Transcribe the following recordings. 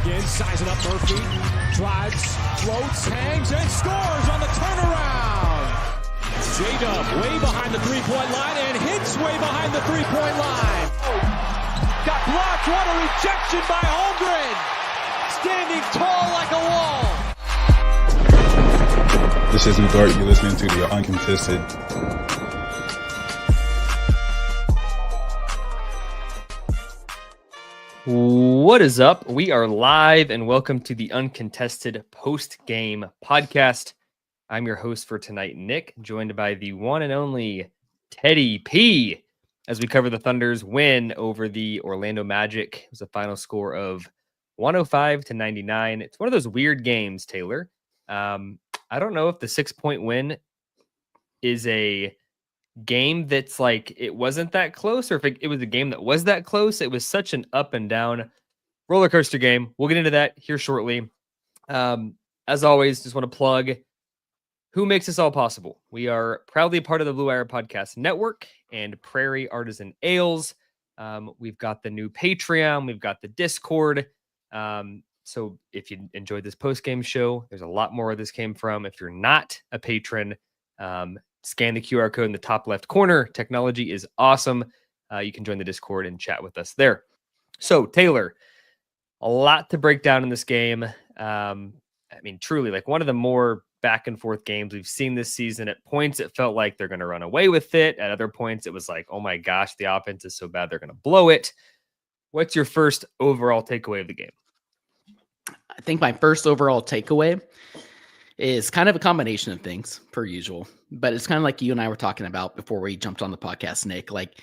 begins, sizing up Murphy, drives, floats, hangs, and scores on the turnaround. J-Dub way behind the three-point line and hits way behind the three-point line. Got blocked, what a rejection by Holmgren. Standing tall like a wall. This is Udart. You're listening to the Uncontested. What is up? We are live and welcome to the Uncontested post-game podcast. I'm your host for tonight, Nick, joined by the one and only Teddy P, as we cover the Thunder's win over the Orlando Magic. It was a final score of 105-99. It's one of those weird games, Taylor. I don't know if the 6-point win is a game that's like it wasn't that close, or if it was a game that was that close. It was such an up and down roller coaster game. We'll get into that here shortly. As always, just want to plug who makes this all possible. We are proudly part of the Blue Wire Podcast Network and Prairie Artisan Ales. We've got the new Patreon, we've got the Discord. So if you enjoyed this post-game show, there's a lot more where this came from. If you're not a patron, scan the QR code in the top left corner. Technology is awesome. You can join the Discord and chat with us there. So, Taylor, a lot to break down in this game. Truly, like one of the more back and forth games we've seen this season. At points, it felt like they're going to run away with it. At other points, it was like, oh my gosh, the offense is so bad, they're going to blow it. What's your first overall takeaway of the game? I think my first overall takeaway is kind of a combination of things, per usual, but it's kind of like you and I were talking about before we jumped on the podcast, Nick. Like,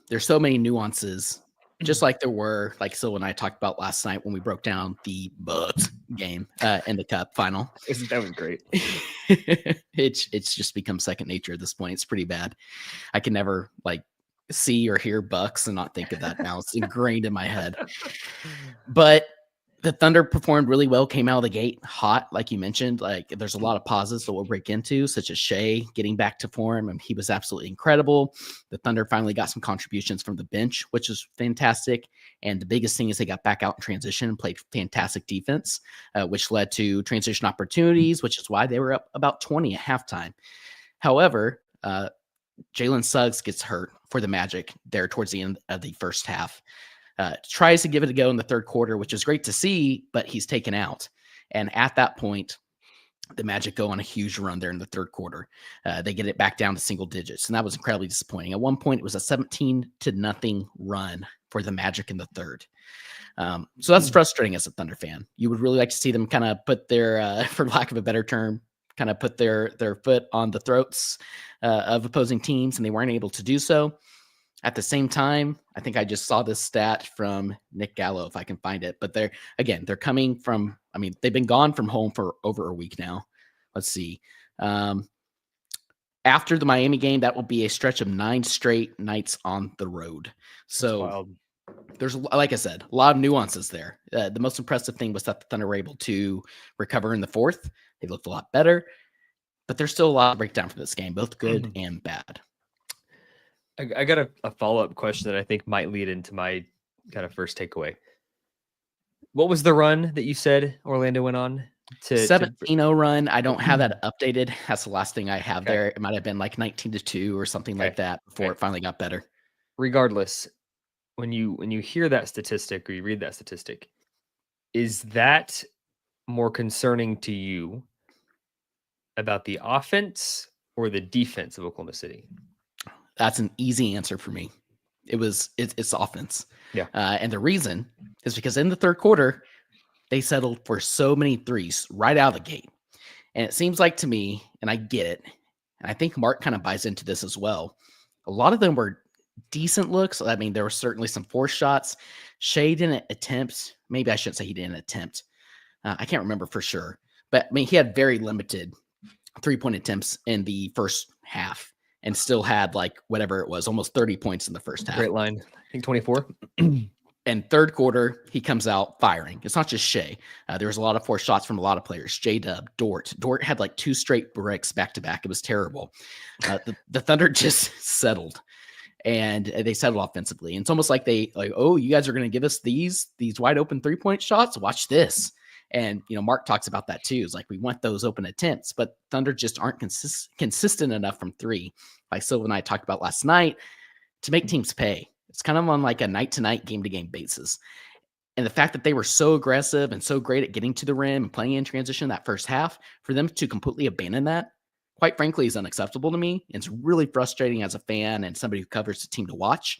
there's so many nuances, just like there were, like Sil and I talked about last night when we broke down the Bucks game in the Cup final. That was great. It's just become second nature at this point. It's pretty bad. I can never like see or hear Bucks and not think of that now. It's ingrained in my head. But the Thunder performed really well, came out of the gate hot, like you mentioned. Like, there's a lot of pauses that we'll break into, such as Shai getting back to form, and he was absolutely incredible. The Thunder finally got some contributions from the bench, which is fantastic. And the biggest thing is they got back out in transition and played fantastic defense, which led to transition opportunities, which is why they were up about 20 at halftime. However, Jalen Suggs gets hurt for the Magic there towards the end of the first half. Tries to give it a go in the third quarter, which is great to see, but he's taken out. And at that point, the Magic go on a huge run there in the third quarter. They get it back down to single digits, and that was incredibly disappointing. At one point, it was a 17-0 run for the Magic in the third. So that's frustrating as a Thunder fan. You would really like to see them kind of put their, for lack of a better term, kind of put their foot on the throats of opposing teams, and they weren't able to do so. At the same time, I think I just saw this stat from Nick Gallo, if I can find it. But they're coming from, they've been gone from home for over a week now. Let's see. After the Miami game, that will be a stretch of 9 straight nights on the road. So there's, like I said, a lot of nuances there. The most impressive thing was that the Thunder were able to recover in the fourth. They looked a lot better. But there's still a lot of breakdown from this game, both good and bad. I got a follow-up question that I think might lead into my kind of first takeaway. What was the run that you said Orlando went on? 17-0 run. I don't have that updated. That's the last thing I have there. It might have been like 19-2 or something like that before it finally got better. Regardless, when you hear that statistic or you read that statistic, is that more concerning to you about the offense or the defense of Oklahoma City? That's an easy answer for me. It's offense. Yeah. And the reason is because in the third quarter, they settled for so many threes right out of the gate. And it seems like to me, and I get it, and I think Mark kind of buys into this as well, a lot of them were decent looks. There were certainly some forced shots. Shai didn't attempt. Maybe I shouldn't say he didn't attempt. I can't remember for sure. But he had very limited three-point attempts in the first half. And still had whatever it was, almost 30 points in the first half. Great line. I think 24. And third quarter, he comes out firing. It's not just Shai. There was a lot of forced shots from a lot of players. J-Dub, Dort. Dort had 2 straight bricks back to back. It was terrible. The Thunder just settled. and they settled offensively. And it's almost like oh, you guys are going to give us these wide open 3-point shots. Watch this. And, Mark talks about that too. It's like, we want those open attempts, but Thunder just aren't consistent enough from three. Like Silva and I talked about last night, to make teams pay. It's kind of on like a night to night, game to game basis. And the fact that they were so aggressive and so great at getting to the rim and playing in transition that first half, for them to completely abandon that, quite frankly, is unacceptable to me. It's really frustrating as a fan and somebody who covers the team to watch.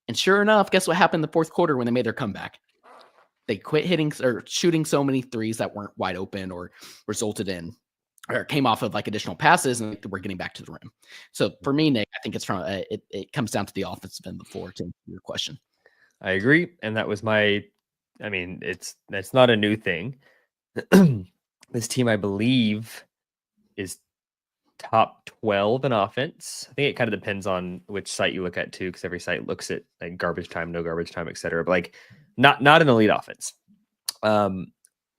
And sure enough, guess what happened in the fourth quarter when they made their comeback? They quit hitting or shooting so many threes that weren't wide open or resulted in or came off of like additional passes, and we're getting back to the rim. So for me, Nick, I think it's from it comes down to the offensive end of the floor, to answer your question. I agree. And that was that's not a new thing. This team, I believe, is top 12 in offense. I think it kind of depends on which site you look at too, because every site looks at like garbage time, no garbage time, etc. But like not an elite offense.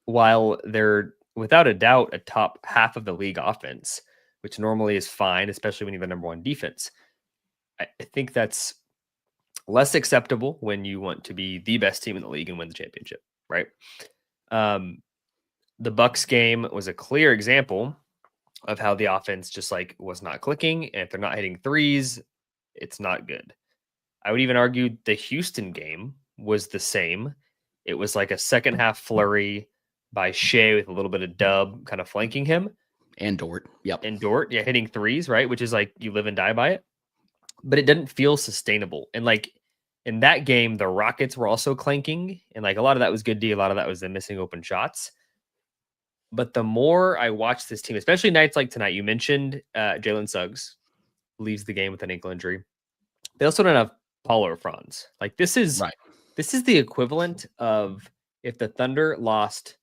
While they're without a doubt a top half of the league offense, which normally is fine, especially when you have a number one defense. I think that's less acceptable when you want to be the best team in the league and win the championship, right? The Bucks game was a clear example of how the offense just like was not clicking. And if they're not hitting threes, it's not good. I would even argue the Houston game was the same. It was like a second half flurry by Shai with a little bit of Dub kind of flanking him. And Dort. Yep. And Dort, yeah, hitting threes, right? Which is like you live and die by it. But it didn't feel sustainable. And like in that game, the Rockets were also clanking. And like a lot of that was good D. A lot of that was the missing open shots. But the more I watch this team, especially nights like tonight, you mentioned Jalen Suggs leaves the game with an ankle injury. They also don't have Paulo Franz. Like this is the equivalent of if the Thunder lost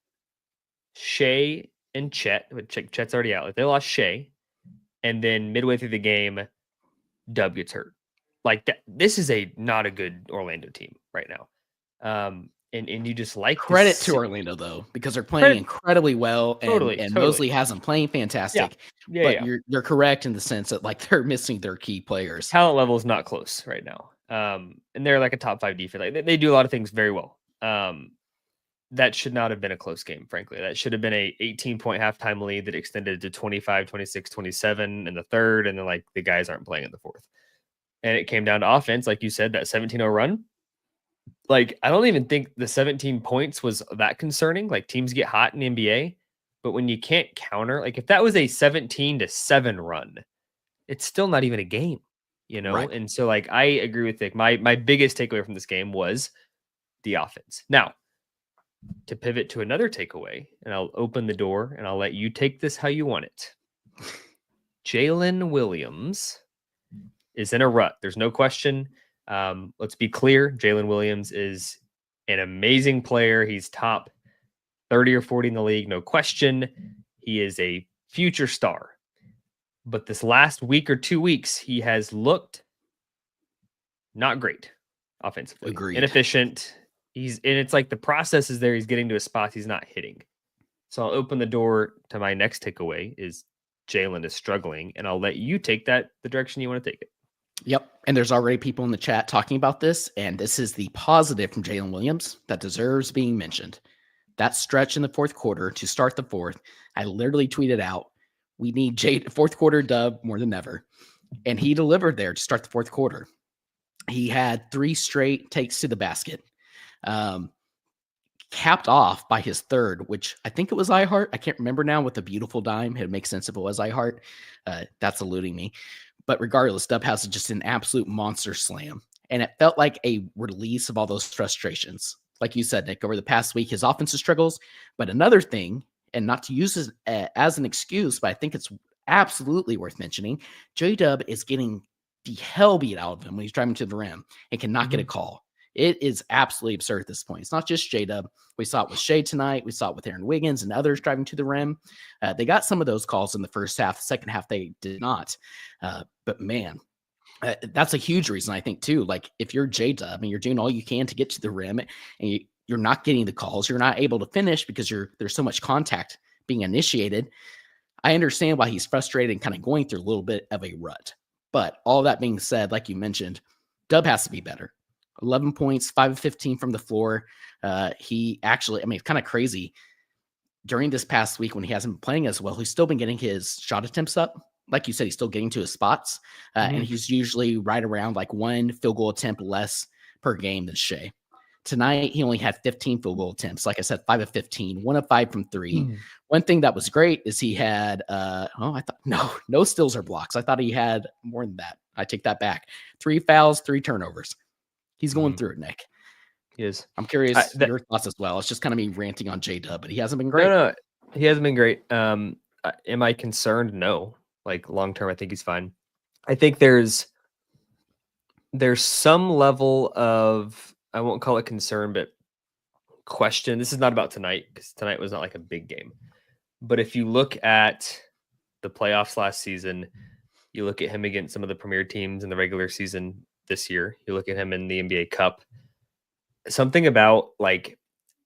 Shai and Chet, but Chet's already out. Like they lost Shai, and then midway through the game, Dub gets hurt. Like that, this is not a good Orlando team right now. And you just like credit to Orlando though, because they're playing incredibly well, and Mosley hasn't playing fantastic. But you're correct in the sense that like they're missing their key players. Talent level is not close right now. And they're like a top 5 defense. Like they do a lot of things very well. That should not have been a close game, frankly. That should have been a 18-point halftime lead that extended to 25, 26, 27 in the third, and then like the guys aren't playing in the fourth. And it came down to offense, like you said, that 17-0 run. Like, I don't even think the 17 points was that concerning. Like, teams get hot in the NBA, but when you can't counter, like if that was a 17-7 run, it's still not even a game, you know? Right. And so, like, I agree with Nick. My biggest takeaway from this game was the offense. Now, to pivot to another takeaway, and I'll open the door and I'll let you take this how you want it. Jaylen Williams is in a rut. There's no question. Let's be clear. Jaylen Williams is an amazing player. He's top 30 or 40 in the league. No question. He is a future star. But this last week or 2 weeks, he has looked not great offensively. Agreed. Inefficient. And it's like the process is there. He's getting to a spot he's not hitting. So I'll open the door to my next takeaway is Jaylen is struggling, and I'll let you take that the direction you want to take it. Yep. And there's already people in the chat talking about this, and this is the positive from Jaylen Williams that deserves being mentioned. That stretch in the fourth quarter to start the fourth, I literally tweeted out, we need fourth quarter Dub more than ever. And he delivered there to start the fourth quarter. He had 3 straight takes to the basket. Capped off by his third, which I think it was iHeart. I can't remember now with the beautiful dime. It makes sense if it was iHeart. That's eluding me. But regardless, Dub has just an absolute monster slam. And it felt like a release of all those frustrations. Like you said, Nick, over the past week, his offensive struggles. But another thing, and not to use this as an excuse, but I think it's absolutely worth mentioning, J-Dub is getting the hell beat out of him when he's driving to the rim and cannot get a call. It is absolutely absurd at this point. It's not just J-Dub. We saw it with Shai tonight. We saw it with Aaron Wiggins and others driving to the rim. They got some of those calls in the first half. The second half, they did not. But man, that's a huge reason, I think, too. Like, if you're J-Dub and you're doing all you can to get to the rim and you're not getting the calls, you're not able to finish because there's so much contact being initiated. I understand why he's frustrated and kind of going through a little bit of a rut. But all that being said, like you mentioned, Dub has to be better. 11 points, 5 of 15 from the floor. He actually, it's kind of crazy. During this past week when he hasn't been playing as well, he's still been getting his shot attempts up. Like you said, he's still getting to his spots. And he's usually right around like 1 field goal attempt less per game than Shai. Tonight, he only had 15 field goal attempts. Like I said, 5 of 15, 1 of 5 from 3. One thing that was great is he had, no steals or blocks. I thought he had more than that. I take that back. 3 fouls, 3 turnovers. He's going through it, Nick. He is. I'm curious your thoughts as well. It's just kind of me ranting on J-Dub, but he hasn't been great. No, he hasn't been great. Am I concerned? No. Like long term, I think he's fine. I think there's some level of, I won't call it concern, but question. This is not about tonight because tonight was not like a big game. But if you look at the playoffs last season, you look at him against some of the premier teams in the regular season this year, you look at him in the NBA Cup, something about like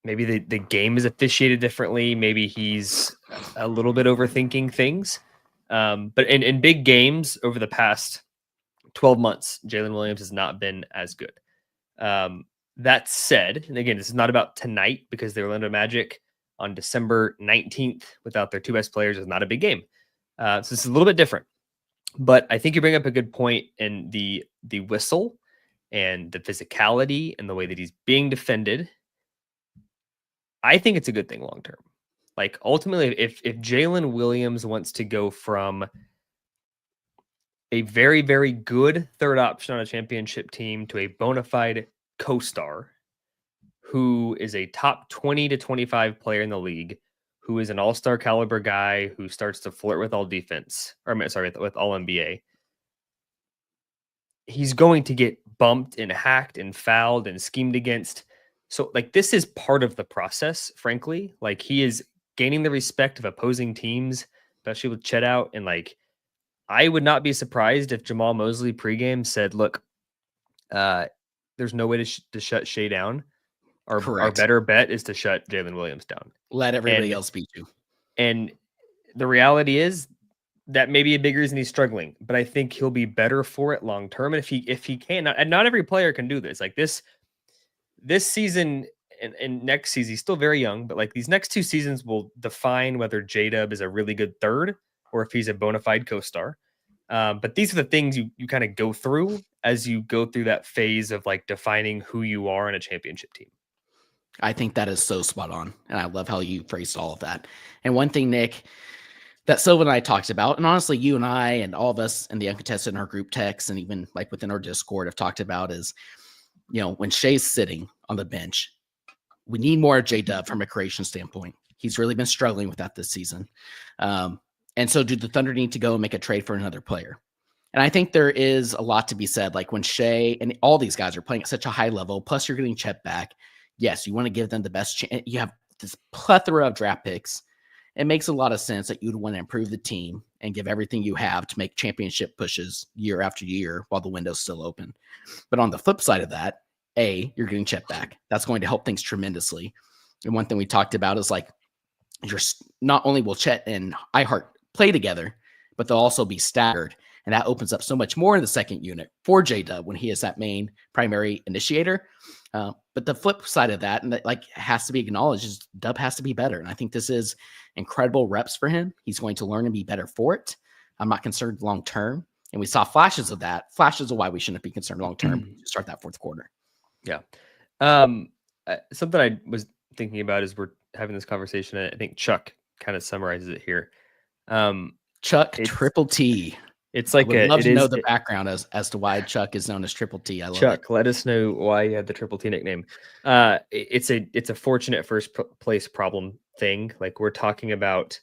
maybe the game is officiated differently. Maybe he's a little bit overthinking things. But in big games over the past 12 months, Jaylen Williams has not been as good. That said, and again, this is not about tonight because the Orlando Magic on December 19th without their 2 best players is not a big game. So this is a little bit different. But I think you bring up a good point in the whistle and the physicality and the way that he's being defended. I think it's a good thing long term. Like ultimately, if Jaylen Williams wants to go from a very, very good third option on a championship team to a bona fide co-star who is a top 20 to 25 player in the league, who is an all-star caliber guy who starts to flirt with all defense, with all NBA, he's going to get bumped and hacked and fouled and schemed against. So like this is part of the process, frankly. Like he is gaining the respect of opposing teams, especially with Chet out. And like, I would not be surprised if Jamal Mosley pregame said, look, there's no way to shut Shai down. Our better bet is to shut Jaylen Williams down. Let everybody else beat you. And the reality is that may be a big reason he's struggling, but I think he'll be better for it long term. And if he can, and not every player can do this. Like this season and next season, he's still very young, but like these next 2 seasons will define whether J-Dub is a really good third or if he's a bona fide co-star. But these are the things you kind of go through as you go through that phase of like defining who you are in a championship team. I think that is so spot on. And I love how you phrased all of that. And one thing, Nick, that Silva and I talked about, and honestly, you and I and all of us in the uncontested in our group text and even like within our Discord have talked about is, when Shai's sitting on the bench, we need more of J-Dub from a creation standpoint. He's really been struggling with that this season. And so do the Thunder need to go and make a trade for another player? And I think there is a lot to be said. Like when Shai and all these guys are playing at such a high level, plus you're getting Chet back. Yes, you want to give them the best chance. You have this plethora of draft picks. It makes a lot of sense that you'd want to improve the team and give everything you have to make championship pushes year after year while the window's still open. But on the flip side of that, you're getting Chet back. That's going to help things tremendously. And one thing we talked about is like, not only will Chet and iHeart play together, but they'll also be staggered. And that opens up so much more in the second unit for J-Dub when he is that main primary initiator. But the flip side of that, and that like has to be acknowledged, is Dub has to be better. And I think this is incredible reps for him. He's going to learn and be better for it. I'm not concerned long term. And we saw flashes of that, flashes of why we shouldn't be concerned long term to start that fourth quarter. Yeah. Something I was thinking about as we're having this conversation, I think Chuck kind of summarizes it here. Chuck Triple T. It's like I would love to know the background as to why Chuck is known as Triple T. I love Chuck, it. let us know why you had the Triple T nickname. It's a fortunate first place problem thing. Like we're talking about.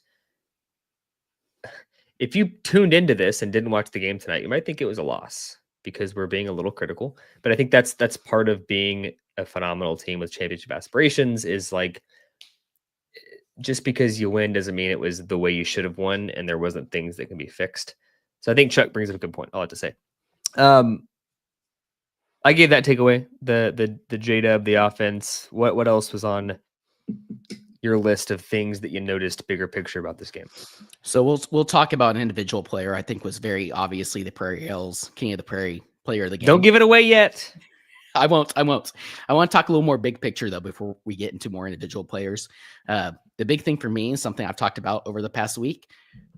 If you tuned into this and didn't watch the game tonight, you might think it was a loss because we're being a little critical. But I think that's part of being a phenomenal team with championship aspirations. Is like just because you win doesn't mean it was the way you should have won, and there wasn't things that can be fixed. So I think Chuck brings up a good point. I'll have to say. I gave that takeaway, the J-Dub, the offense. What else was on your list of things that you noticed bigger picture about this game. So we'll talk about an individual player I think was very obviously the Prairie Hills King of the Prairie player of the game. Don't give it away yet. I won't. I want to talk a little more big picture though before we get into more individual players. The big thing for me is something I've talked about over the past week.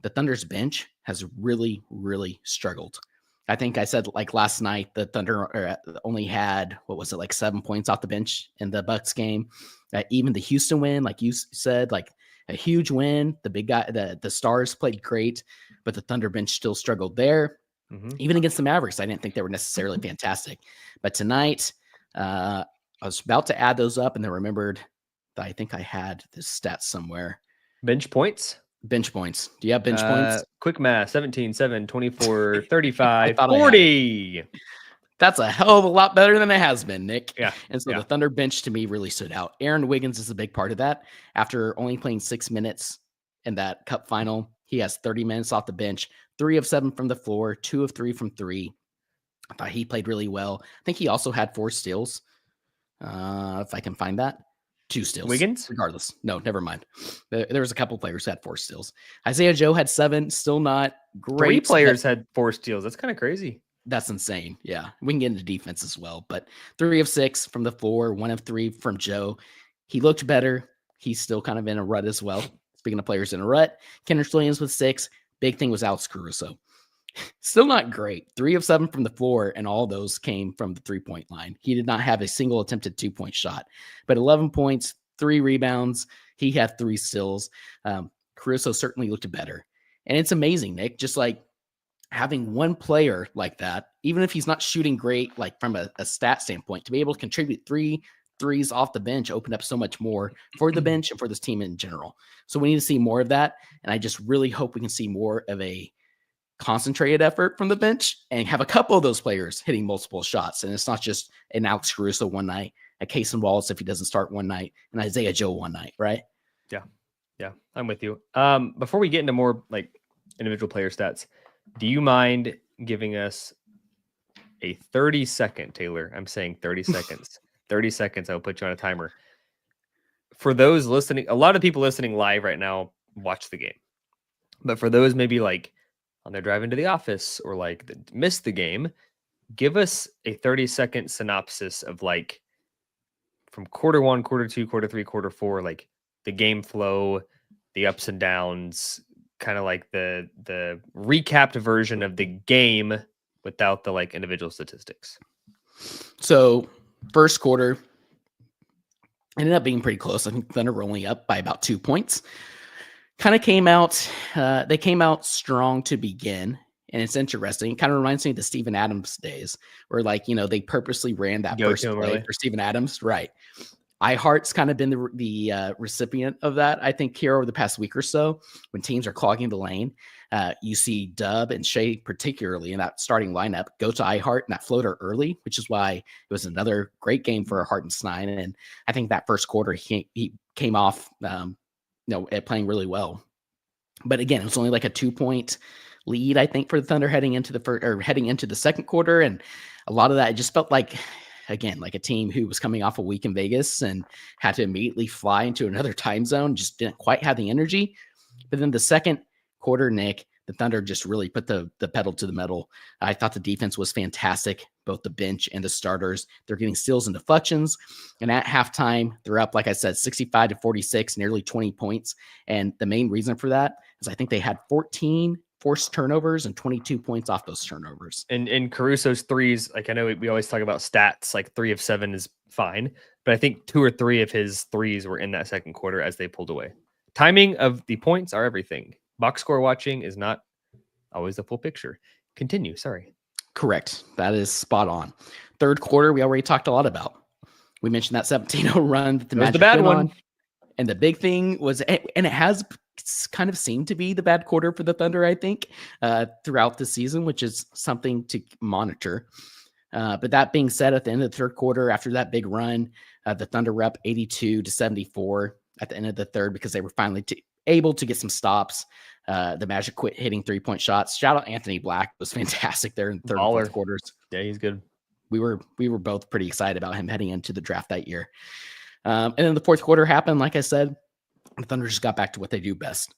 The Thunder's bench has really, really struggled. I think I said like last night the Thunder only had, what was it, like 7 points off the bench in the Bucks game. Even the Houston win, like you said, like a huge win. The big guy, the Stars played great, but the Thunder bench still struggled there. Even against the Mavericks, I didn't think they were necessarily fantastic. But tonight, I was about to add those up and then remembered that I think I had this stat somewhere. Bench points? Bench points. Do you have bench points? Quick math, 17, 7, 24, 35, 40. That's a hell of a lot better than it has been, Nick. Yeah. And so the Thunder bench to me really stood out. Aaron Wiggins is a big part of that. After only playing 6 minutes in that cup final, he has 30 minutes off the bench, 3 of 7 from the floor, 2 of 3 from 3. I thought he played really well. I think he also had 4 steals. If I can find that. 2 steals. Wiggins? Regardless. No, never mind. There was a couple players who had 4 steals. Isaiah Joe had 7. Still not great. 3 players had 4 steals. That's kind of crazy. That's insane. Yeah. We can get into defense as well. But 3 of 6 from the floor, 1 of 3 from Joe. He looked better. He's still kind of in a rut as well. Speaking of players in a rut, Kenrich Williams with 6. Big thing was Alex Caruso. Still not great. 3 of 7 from the floor, and all those came from the 3-point line. He did not have a single attempted 2-point shot, but 11 points, 3 rebounds. He had 3 steals. Caruso certainly looked better. And it's amazing, Nick, just like having one player like that, even if he's not shooting great, like from a stat standpoint, to be able to contribute 3 threes off the bench opened up so much more for the bench and for this team in general. So we need to see more of that. And I just really hope we can see more of a concentrated effort from the bench and have a couple of those players hitting multiple shots. And it's not just an Alex Caruso one night, a Cason Wallace if he doesn't start one night, and Isaiah Joe one night, right? Yeah, I'm with you. Before we get into more like individual player stats, do you mind giving us a 30-second, Taylor? I'm saying 30 seconds. 30 seconds, I'll put you on a timer. For those listening, a lot of people listening live right now watch the game. But for those maybe like on their drive into the office or like missed the game, give us a 30-second synopsis of like from quarter 1, quarter 2, quarter 3, quarter 4, like the game flow, the ups and downs, kind of like the recapped version of the game without the like individual statistics. So first quarter ended up being pretty close. I think Thunder were only up by about 2 points. Kind of came out, they came out strong to begin. And it's interesting. It kind of reminds me of the Steven Adams days where like, you know, they purposely ran that first play for Steven Adams. Right. iHeart's kind of been the recipient of that. I think here over the past week or so, when teams are clogging the lane, you see Dub and Shai particularly in that starting lineup go to iHeart and that floater early, which is why it was another great game for Hartenstein. And I think that first quarter he came off, playing really well. But again, it was only like a 2-point lead, I think, for the Thunder heading into the second quarter, and a lot of that it just felt like, again, like a team who was coming off a week in Vegas and had to immediately fly into another time zone, just didn't quite have the energy. But then the second quarter, Nick, the Thunder just really put the pedal to the metal. I thought the defense was fantastic, both the bench and the starters. They're getting steals and deflections. And at halftime, they're up, like I said, 65-46, nearly 20 points. And the main reason for that is I think they had 14 forced turnovers and 22 points off those turnovers. And Caruso's threes, like I know we always talk about stats, like 3 of 7 is fine, but I think 2 or 3 of his threes were in that second quarter as they pulled away. Timing of the points are everything. Box score watching is not always the full picture. Continue. Sorry. Correct. That is spot on. Third quarter, we already talked a lot about. We mentioned that 17-0 run that the Magic bad one. On. And the big thing was, and it has kind of seemed to be the bad quarter for the Thunder, I think, throughout the season, which is something to monitor. But that being said, at the end of the third quarter, after that big run, the Thunder were up 82-74 at the end of the third because they were finally able to get some stops. The Magic quit hitting 3-point shots. Shout out Anthony Black. Was fantastic there in the third and fourth quarters. Yeah, he's good. We were both pretty excited about him heading into the draft that year. And then the fourth quarter happened. Like I said, the Thunder just got back to what they do best.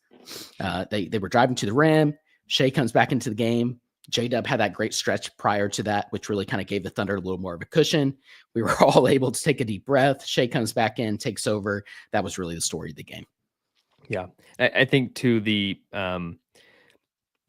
They were driving to the rim. Shai comes back into the game. J-Dub had that great stretch prior to that, which really kind of gave the Thunder a little more of a cushion. We were all able to take a deep breath. Shai comes back in, takes over. That was really the story of the game. Yeah. I think too, the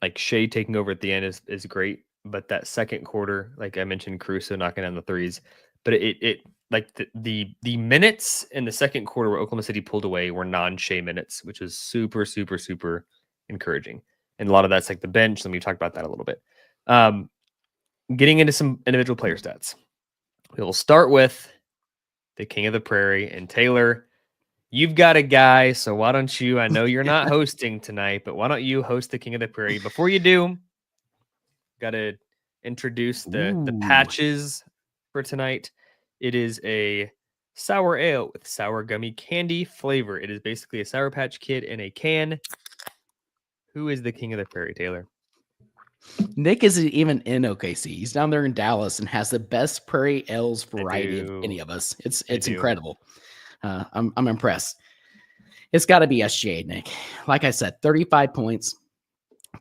like Shai taking over at the end is great, but that second quarter, like I mentioned, Caruso knocking down the threes, but it like the minutes in the second quarter where Oklahoma City pulled away were non-Shai minutes, which is super, super, super encouraging. And a lot of that's like the bench, and we talked about that a little bit. Getting into some individual player stats. We will start with the King of the Prairie, and Taylor, you've got a guy, so why don't you, I know you're not hosting tonight, but why don't you host the King of the Prairie? Before you do, got to introduce the patches for tonight. It is a sour ale with sour gummy candy flavor. It is basically a Sour Patch Kid in a can. Who is the King of the Prairie, Taylor? Nick isn't even in OKC. He's down there in Dallas and has the best Prairie Ales variety of any of us. It's incredible. I'm impressed. It's got to be SGA, Nick. Like I said, 35 points,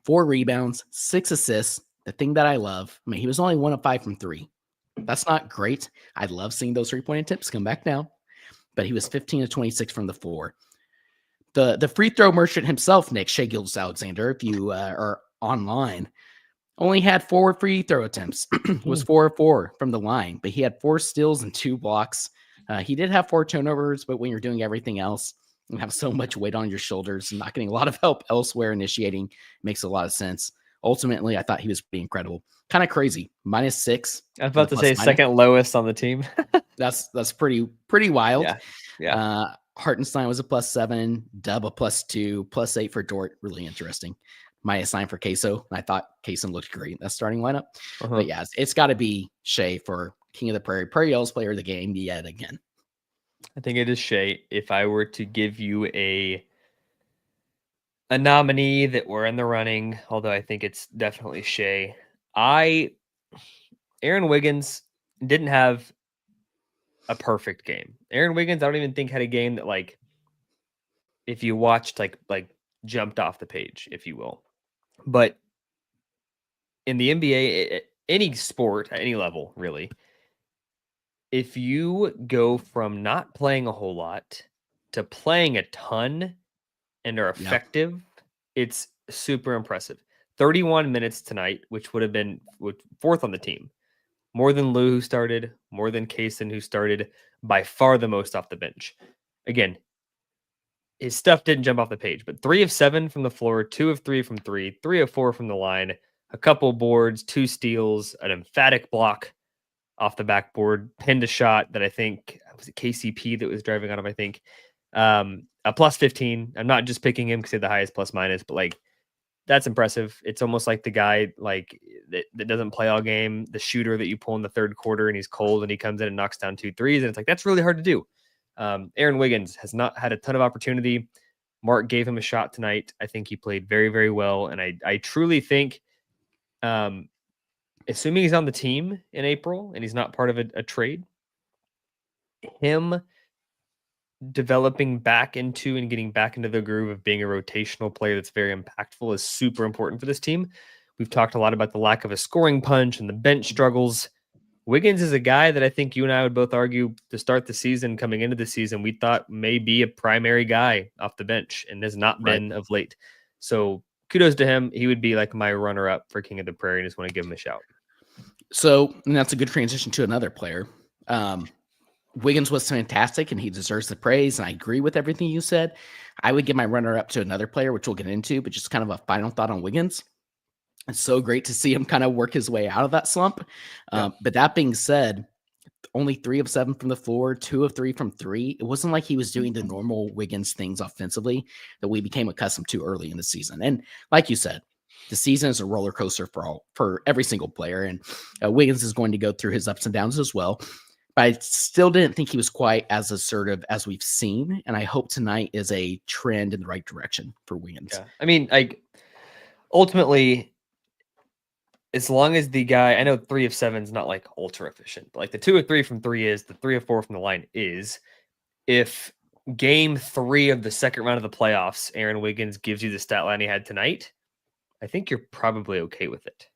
4 rebounds, 6 assists. The thing that I love, I mean, he was only 1 of 5 from 3. That's not great. I love seeing those 3-point attempts come back down, but he was 15 of 26 from the floor. The free throw merchant himself, Nick, Shai Gilgeous-Alexander, if you are online, only had 4 free throw attempts, was 4 of 4 from the line, but he had 4 steals and 2 blocks. He did have 4 turnovers, but when you're doing everything else and have so much weight on your shoulders and not getting a lot of help elsewhere initiating makes a lot of sense. Ultimately, I thought he was pretty incredible. Kind of crazy. -6. I was about to say second lowest on the team. That's pretty wild. Yeah. Hartenstein was a +7, Dub a +2, +8 for Dort. Really interesting. -9 for Queso. I thought Queso looked great in that starting lineup. But yeah, it's got to be Shai for King of the Prairie. Prairie Ales player of the game yet again. I think it is Shai. If I were to give you a nominee that we're in the running, although I think it's definitely Shai. Aaron Wiggins didn't have a perfect game. Aaron Wiggins, I don't even think had a game that, like, if you watched, like jumped off the page, if you will. But in the NBA, any sport at any level, really, if you go from not playing a whole lot to playing a ton and are effective, it's super impressive. 31 minutes tonight, which would have been 4th on the team. More than Lou, who started, more than Kaysen, who started, by far the most off the bench. Again, his stuff didn't jump off the page, but 3 of 7 from the floor, 2 of 3 from 3, 3 of 4 from the line, a couple boards, 2 steals, an emphatic block off the backboard, pinned a shot that I think was it KCP that was driving on him, I think. A +15. I'm not just picking him because he had the highest plus minus, but like, that's impressive. It's almost like the guy like that doesn't play all game, the shooter that you pull in the third quarter and he's cold and he comes in and knocks down 2 threes. And it's like, that's really hard to do. Aaron Wiggins has not had a ton of opportunity. Mark gave him a shot tonight. I think he played very, very well. And I truly think, assuming he's on the team in April and he's not part of a trade, him developing back into and getting back into the groove of being a rotational player that's very impactful is super important for this team. We've talked a lot about the lack of a scoring punch and the bench struggles. Wiggins is a guy that I think you and I would both argue to start the season, coming into the season, we thought may be a primary guy off the bench and has not been of late. So kudos to him. He would be like my runner-up for King of the Prairie, and just want to give him a shout. So, and that's a good transition to another player. Wiggins was fantastic and he deserves the praise. And I agree with everything you said. I would give my runner up to another player, which we'll get into, but just kind of a final thought on Wiggins. It's so great to see him kind of work his way out of that slump. But that being said, only 3 of 7 from the floor, 2 of 3 from 3. It wasn't like he was doing the normal Wiggins things offensively that we became accustomed to early in the season. And like you said, the season is a roller coaster for every single player. And Wiggins is going to go through his ups and downs as well. But I still didn't think he was quite as assertive as we've seen. And I hope tonight is a trend in the right direction for Wiggins. Yeah. I mean, like, ultimately, as long as the guy, I know 3 of 7 is not like ultra efficient, but like the 2 of 3 from 3 is, the 3 of 4 from the line is. If game 3 of the second round of the playoffs, Aaron Wiggins gives you the stat line he had tonight, I think you're probably okay with it.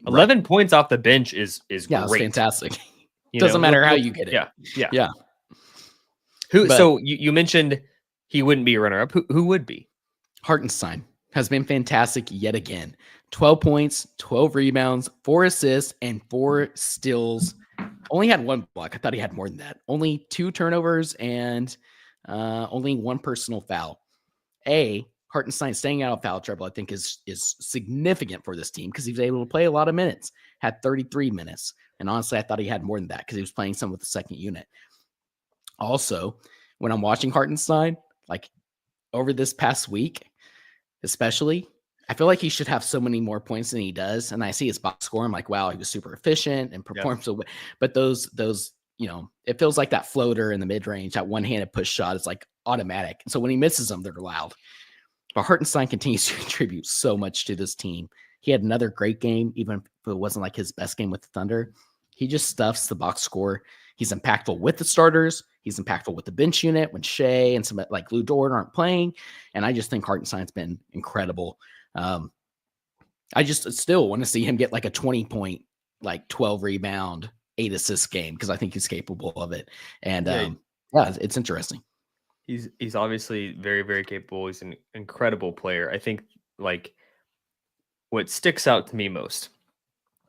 11 points off the bench is Yeah, it's great. fantastic. Doesn't matter how you get it. Yeah. But so you mentioned he wouldn't be a runner-up. Who would be? Hartenstein has been fantastic yet again. 12 points, 12 rebounds, 4 assists, and 4 steals. Only had 1 block. I thought he had more than that. Only 2 turnovers and only 1 personal foul. Hartenstein staying out of foul trouble, I think, is significant for this team because he was able to play a lot of minutes. Had 33 minutes. And honestly, I thought he had more than that because he was playing some with the second unit. Also, when I'm watching Hartenstein, like over this past week, especially, I feel like he should have so many more points than he does. And I see his box score. I'm like, wow, he was super efficient and performed so well. But those, it feels like that floater in the mid range, that one-handed push shot is like automatic. And so when he misses them, they're loud. But Hartenstein continues to contribute so much to this team. He had another great game, even if it wasn't like his best game with the Thunder. He just stuffs the box score. He's impactful with the starters. He's impactful with the bench unit when Shai and some like Lou Dort aren't playing. And I just think Hartenstein's been incredible. I just still want to see him get like a 20-point, like 12 rebound, 8 assist game because I think he's capable of it. And it's interesting. He's obviously very, very capable. He's an incredible player. I think like what sticks out to me most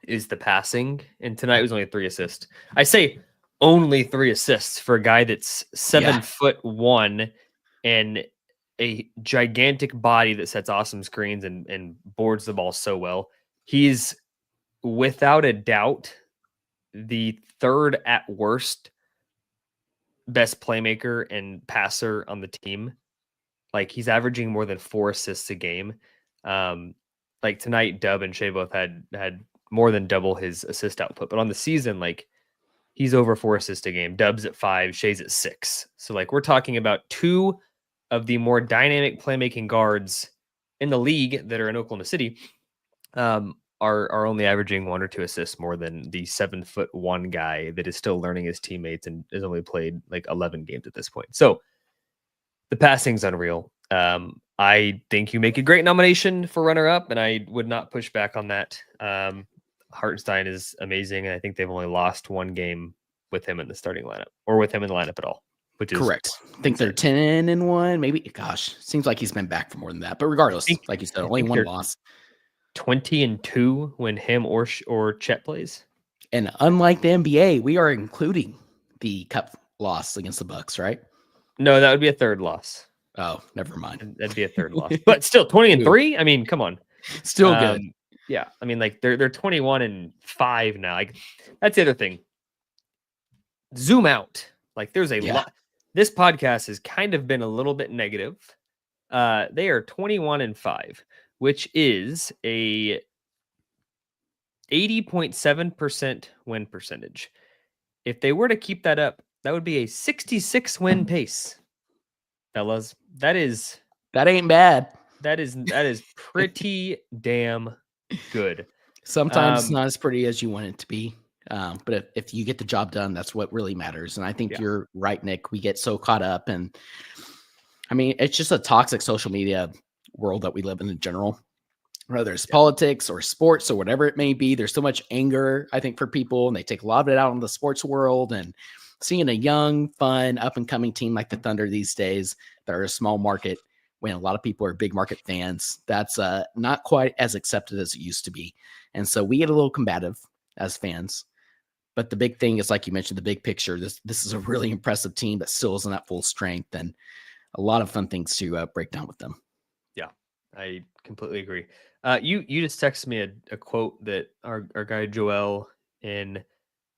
is the passing. And tonight was only 3 assists. I say only 3 assists for a guy that's 7'1" and a gigantic body that sets awesome screens and boards the ball so well. He's without a doubt the 3rd at worst best playmaker and passer on the team. Like he's averaging more than 4 assists a game. Like tonight, Dub and Shai both had more than double his assist output, but on the season, like he's over 4 assists a game. Dub's at 5, Shai's at 6. So like we're talking about 2 of the more dynamic playmaking guards in the league that are in Oklahoma City are only averaging 1 or 2 assists more than the 7'1" guy that is still learning his teammates and has only played like 11 games at this point. So the passing's unreal. I think you make a great nomination for runner-up, and I would not push back on that. Hartenstein is amazing, and I think they've only lost 1 game with him in the starting lineup or with him in the lineup at all, which is correct. I think they're 10-1, maybe. Gosh, seems like he's been back for more than that. But regardless, like you said, only 1 loss. 20-2 when him or Chet plays. And unlike the NBA, we are including the cup loss against the Bucks, right? No, that would be a 3rd loss. Oh, never mind. That'd be a 3rd loss. But still 20-3. I mean, come on. Still good. Yeah. I mean, like they're 21-5 now. Like that's the other thing. Zoom out. Like there's a lot. This podcast has kind of been a little bit negative. They are 21-5, which is a 80.7% win percentage. If they were to keep that up, that would be a 66 win pace. Fellas, that ain't bad. That is pretty damn good. Sometimes it's not as pretty as you want it to be. But if you get the job done, that's what really matters. And I think you're right, Nick. We get so caught up. And I mean, it's just a toxic social media world that we live in general, whether it's politics or sports or whatever it may be. There's so much anger, I think, for people, and they take a lot of it out in the sports world. And seeing a young, fun, up-and-coming team like the Thunder these days that are a small market when a lot of people are big market fans, that's not quite as accepted as it used to be. And so we get a little combative as fans. But the big thing is, like you mentioned, the big picture. This is a really impressive team that still isn't at full strength, and a lot of fun things to break down with them. Yeah, I completely agree. You just texted me a quote that our guy Joel in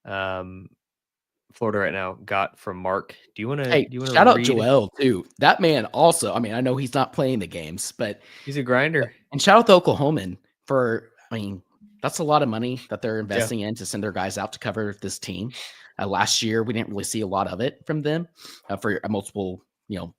Florida right now got from Mark. Do you want to? Hey, shout out Joel too. That man also. I mean, I know he's not playing the games, but he's a grinder. And shout out to Oklahoman for. I mean, that's a lot of money that they're investing in to send their guys out to cover this team. Last year, we didn't really see a lot of it from them for multiple,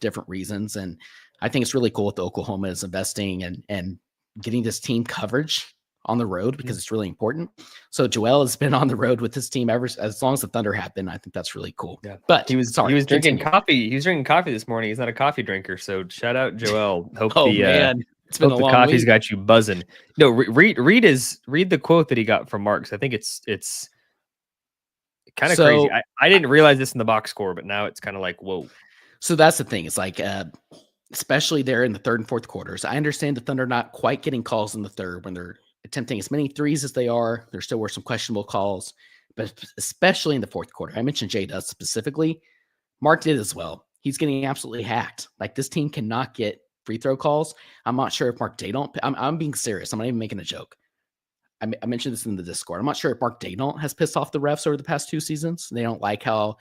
different reasons. And I think it's really cool that Oklahoma is investing and getting this team coverage on the road because it's really important. So Joel has been on the road with his team as long as the Thunder have been. I think that's really cool. Yeah. But he was drinking coffee. He was drinking coffee this morning. He's not a coffee drinker. So shout out Joel. Hope man, it's been a long coffee's week. got you buzzing. No, read the quote that he got from Mark. I think it's kind of crazy. I didn't realize this in the box score, but now it's kind of like, whoa. So that's the thing. It's like, especially there in the third and fourth quarters. I understand the Thunder not quite getting calls in the third when they're attempting as many threes as they are. There still were some questionable calls, but especially in the fourth quarter. I mentioned Jay does specifically. Mark did as well. He's getting absolutely hacked. Like, this team cannot get free throw calls. I'm not sure if Mark Daydont. I'm being serious. I'm not even making a joke. I mentioned this in the Discord. I'm not sure if Mark Daydont has pissed off the refs over the past 2 seasons. They don't like how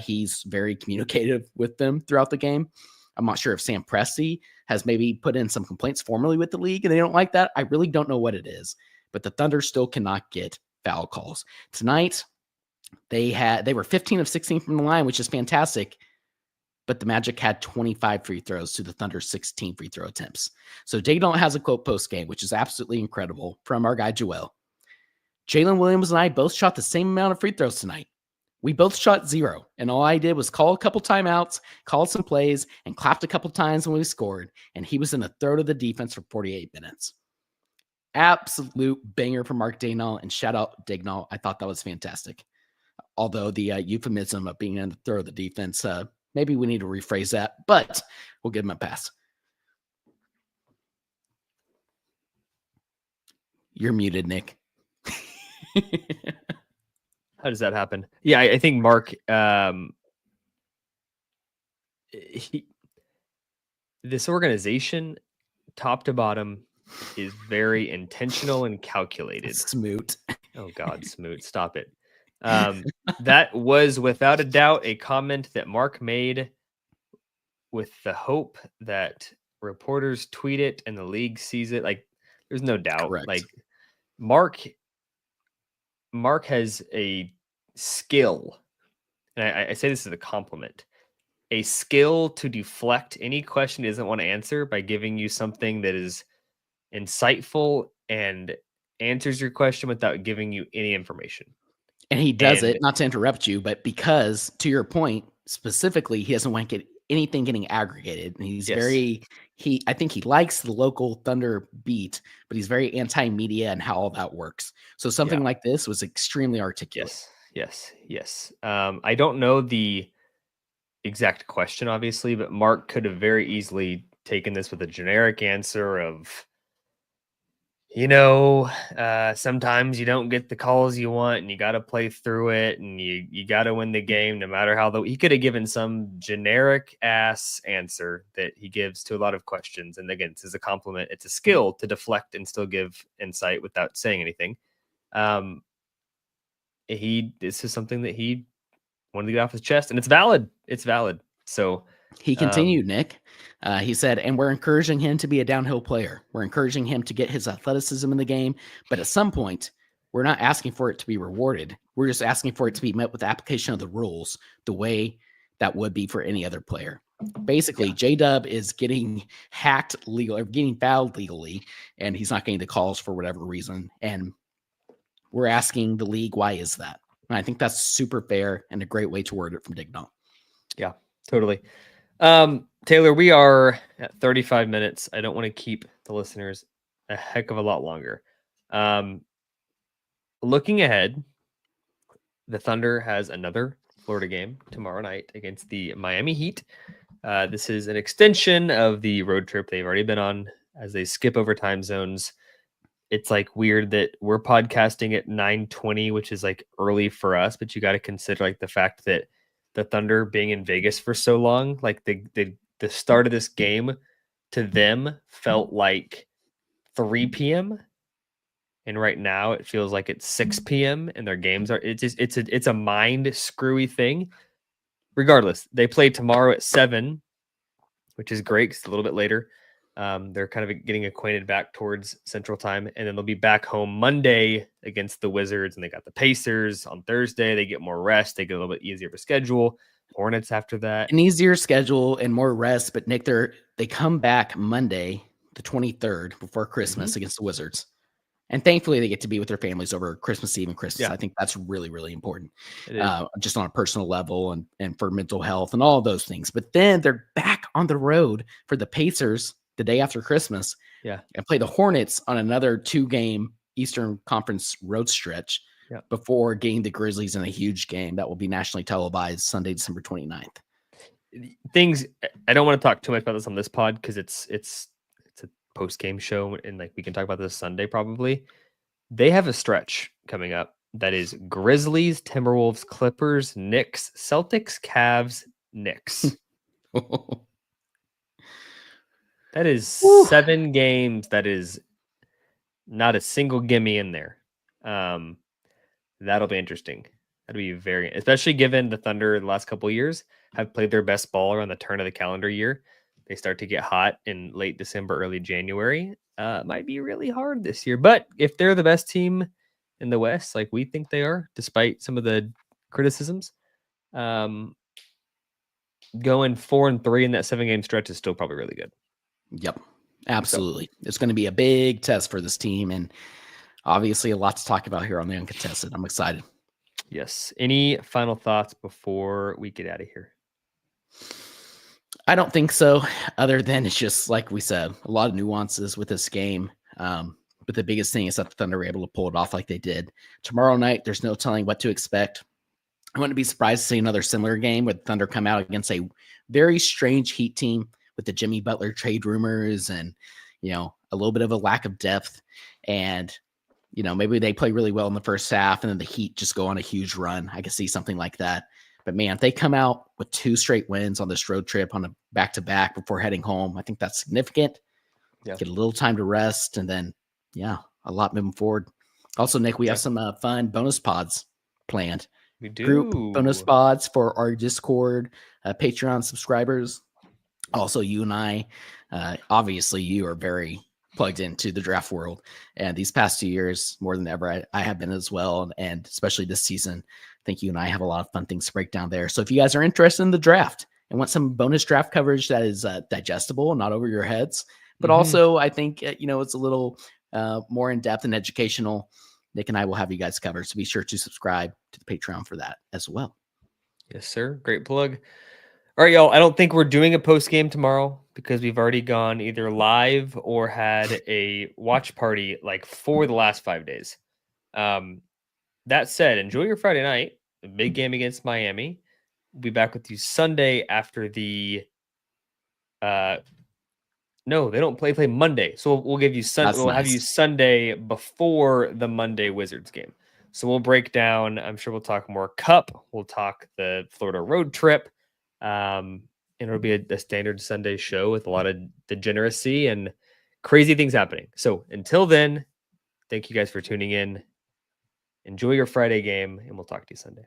he's very communicative with them throughout the game. I'm not sure if Sam Presti has maybe put in some complaints formally with the league and they don't like that. I really don't know what it is, but the Thunder still cannot get foul calls. Tonight, they were 15 of 16 from the line, which is fantastic, but the Magic had 25 free throws to the Thunder's 16 free throw attempts. So Daydont has a quote post-game, which is absolutely incredible, from our guy Joel. Jaylen Williams and I both shot the same amount of free throws tonight. We both shot 0, and all I did was call a couple timeouts, called some plays, and clapped a couple times when we scored, and he was in a third of the defense for 48 minutes. Absolute banger from Mark Daygnault, and shout out Daygnault. I thought that was fantastic. Although the euphemism of being in the third of the defense, maybe we need to rephrase that, but we'll give him a pass. You're muted, Nick. How does that happen? Yeah, I think Mark, this organization, top to bottom, is very intentional and calculated. Smoot. Oh God, Smoot, stop it. That was without a doubt a comment that Mark made with the hope that reporters tweet it and the league sees it. Like, there's no doubt. Correct. Like, Mark has a skill, and I say this as a compliment, a skill to deflect any question he doesn't want to answer by giving you something that is insightful and answers your question without giving you any information. And he does it, not to interrupt you, but because, to your point, specifically, he doesn't want to get anything getting aggregated. And he's I think he likes the local Thunder beat, but he's very anti-media and how all that works. So something like this was extremely articulate. Yes. I don't know the exact question, obviously, but Mark could have very easily taken this with a generic answer of, sometimes you don't get the calls you want and you got to play through it and you got to win the game no matter how he could have given some generic ass answer that he gives to a lot of questions. And again, this is a compliment. It's a skill to deflect and still give insight without saying anything. This is something that he wanted to get off his chest, and it's valid. So he continued, Nick. He said, and we're encouraging him to be a downhill player. We're encouraging him to get his athleticism in the game. But at some point, we're not asking for it to be rewarded. We're just asking for it to be met with the application of the rules the way that would be for any other player. Basically, J-Dub is getting hacked legal or getting fouled legally, and he's not getting the calls for whatever reason. And we're asking the league, why is that? And I think that's super fair and a great way to word it from Daygnault. Yeah, totally. Taylor, we are at 35 minutes. I don't want to keep the listeners a heck of a lot longer. Looking ahead, the Thunder has another Florida game tomorrow night against the Miami Heat. This is an extension of the road trip they've already been on as they skip over time zones. It's like weird that we're podcasting at 9:20, which is like early for us, but you got to consider like the fact that the Thunder being in Vegas for so long, like the start of this game to them felt like 3 p.m. And right now it feels like it's 6 p.m. and their games are, it's a mind screwy thing. Regardless, they play tomorrow at 7, which is great. 'Cause it's a little bit later. They're kind of getting acquainted back towards Central Time, and then they'll be back home Monday against the Wizards, and they got the Pacers on Thursday. They get more rest. They get a little bit easier of a schedule. Hornets after that. An easier schedule and more rest, but Nick, they come back Monday, the 23rd, before Christmas against the Wizards. And thankfully, they get to be with their families over Christmas Eve and Christmas. Yeah. I think that's really, really important, It is. just on a personal level and for mental health and all of those things. But then they're back on the road for the Pacers the day after Christmas. Yeah. And play the Hornets on another 2-game Eastern Conference road stretch before getting the Grizzlies in a huge game that will be nationally televised Sunday, December 29th. Things I don't want to talk too much about this on this pod because it's a post-game show and like we can talk about this Sunday probably. They have a stretch coming up that is Grizzlies, Timberwolves, Clippers, Knicks, Celtics, Cavs, Knicks. That is 7 games. That is not a single gimme in there. That'll be interesting. That'll be especially given the Thunder the last couple of years have played their best ball around the turn of the calendar year. They start to get hot in late December, early January. Might be really hard this year. But if they're the best team in the West, like we think they are, despite some of the criticisms, going 4-3 in that 7-game stretch is still probably really good. Yep, absolutely. So, it's going to be a big test for this team, and obviously a lot to talk about here on the Uncontested. I'm excited. Yes. Any final thoughts before we get out of here? I don't think so, other than it's just like we said, a lot of nuances with this game. But the biggest thing is that the Thunder were able to pull it off like they did. Tomorrow night, there's no telling what to expect. I wouldn't be surprised to see another similar game where the Thunder come out against a very strange Heat team with the Jimmy Butler trade rumors and, a little bit of a lack of depth. And, maybe they play really well in the first half and then the Heat just go on a huge run. I could see something like that. But man, if they come out with 2 straight wins on this road trip on a back-to-back before heading home, I think that's significant. Yeah. Get a little time to rest and then, a lot moving forward. Also, Nick, we have some fun bonus pods planned. We do. Group bonus pods for our Discord, Patreon subscribers. Also, you and I, obviously you are very plugged into the draft world. And these past 2 years, more than ever, I have been as well. And especially this season, I think you and I have a lot of fun things to break down there. So if you guys are interested in the draft and want some bonus draft coverage that is digestible and not over your heads, but also I think, it's a little more in-depth and educational, Nick and I will have you guys covered. So be sure to subscribe to the Patreon for that as well. Yes, sir. Great plug. All right, y'all. I don't think we're doing a post game tomorrow because we've already gone either live or had a watch party like for the last 5 days. That said, enjoy your Friday night. The big game against Miami. We'll be back with you Sunday after the. No, they don't play Monday. So we'll give you Sunday. We'll have you Sunday before the Monday Wizards game. So we'll break down. I'm sure we'll talk more Cup. We'll talk the Florida road trip. And it'll be a standard Sunday show with a lot of degeneracy and crazy things happening. So until then, thank you guys for tuning in. Enjoy your Friday game, and we'll talk to you Sunday.